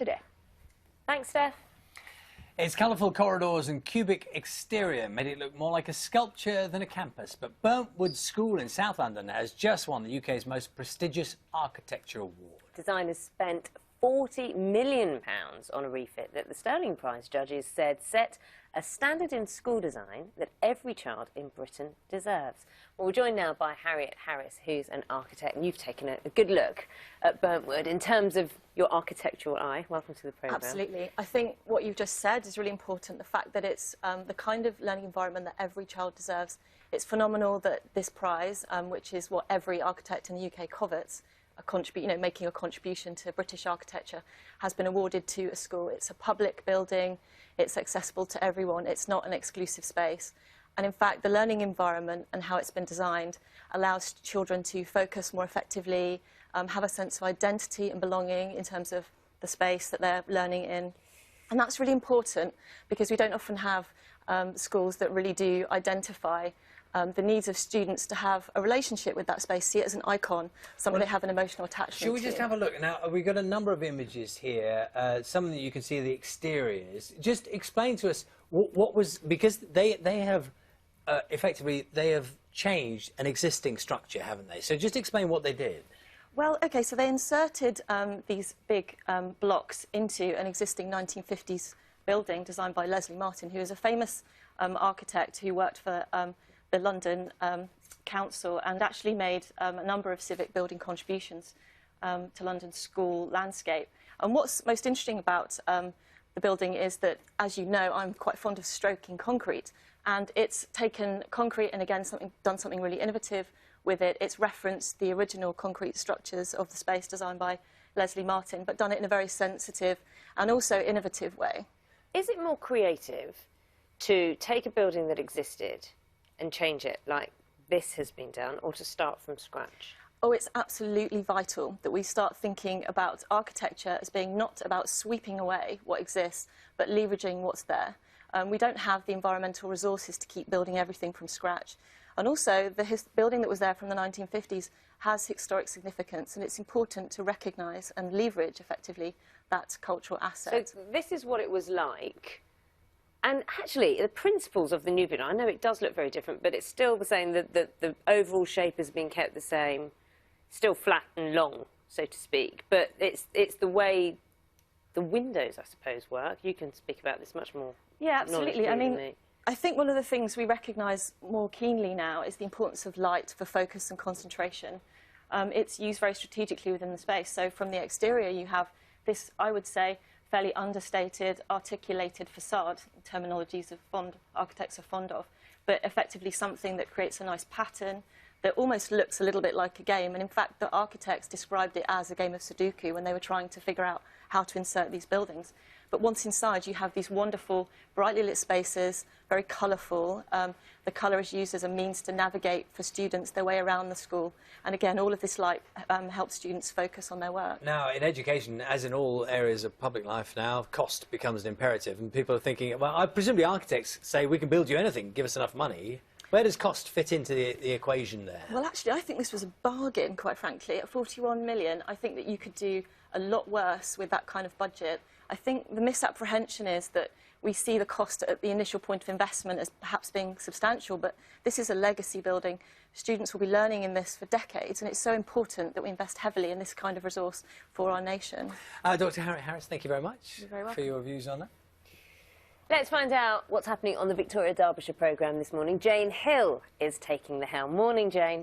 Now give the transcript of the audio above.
today. Thanks, Steph. Its colourful corridors and cubic exterior made it look more like a sculpture than a campus. But Burntwood School in South London has just won the UK's most prestigious architecture award. Designers spent £40 million on a refit that the Stirling Prize judges said set a standard in school design that every child in Britain deserves. Well, we're joined now by Harriet Harris, who's an architect, and you've taken a good look at Burntwood in terms of your architectural eye. Welcome to the programme. Absolutely. I think what you've just said is really important, the fact that it's the kind of learning environment that every child deserves. It's phenomenal that this prize, which is what every architect in the UK covets, making a contribution to British architecture, has been awarded to a school. It's a public building, it's accessible to everyone, it's not an exclusive space. And in fact, the learning environment and how it's been designed allows children to focus more effectively, have a sense of identity and belonging in terms of the space that they're learning in. And that's really important because we don't often have schools that really do identify the needs of students to have a relationship with that space, see it as an icon, something they have an emotional attachment to. Should we just have a look? Now, we've got a number of images here, some that you can see the exteriors. Just explain to us what was, because they have, effectively, they have changed an existing structure, haven't they? So just explain what they did. Well, OK, so they inserted these big blocks into an existing 1950s building designed by Leslie Martin, who is a famous architect who worked for the London Council and actually made a number of civic building contributions to London's school landscape. And what's most interesting about the building is that, as you know, I'm quite fond of stroking concrete, and it's taken concrete and, again, done something really innovative with it. It's referenced the original concrete structures of the space designed by Leslie Martin, but done it in a very sensitive and also innovative way. Is it more creative to take a building that existed and change it like this has been done, or to start from scratch? Oh, it's absolutely vital that we start thinking about architecture as being not about sweeping away what exists, but leveraging what's there. We don't have the environmental resources to keep building everything from scratch. And also, the building that was there from the 1950s has historic significance, and it's important to recognise and leverage, effectively, that cultural asset. So this is what it was like. And actually, the principles of the new building, I know it does look very different, but it's still the same. The overall shape has been kept the same, still flat and long, so to speak. But it's the way the windows, I suppose, work. You can speak about this much more. Yeah, absolutely. I mean, than me. I think one of the things we recognise more keenly now is the importance of light for focus and concentration. It's used very strategically within the space. So from the exterior, you have this, I would say, fairly understated, articulated facade, terminologies architects are fond of, but effectively something that creates a nice pattern that almost looks a little bit like a game. And in fact, the architects described it as a game of Sudoku when they were trying to figure out how to insert these buildings. But once inside, you have these wonderful, brightly lit spaces, very colourful. The colour is used as a means to navigate for students their way around the school. And again, all of this light helps students focus on their work. Now, in education, as in all areas of public life now, cost becomes an imperative. And people are thinking, well, presumably architects say, we can build you anything, give us enough money. Where does cost fit into the equation there? Well, actually, I think this was a bargain, quite frankly. At 41 million, I think that you could do a lot worse with that kind of budget. I think the misapprehension is that we see the cost at the initial point of investment as perhaps being substantial, but this is a legacy building. Students will be learning in this for decades, and it's so important that we invest heavily in this kind of resource for our nation. Dr. Harriet Harris, thank you very much You're very welcome. for your views on that. Let's find out what's happening on the Victoria Derbyshire programme this morning. Jane Hill is taking the helm. Morning, Jane.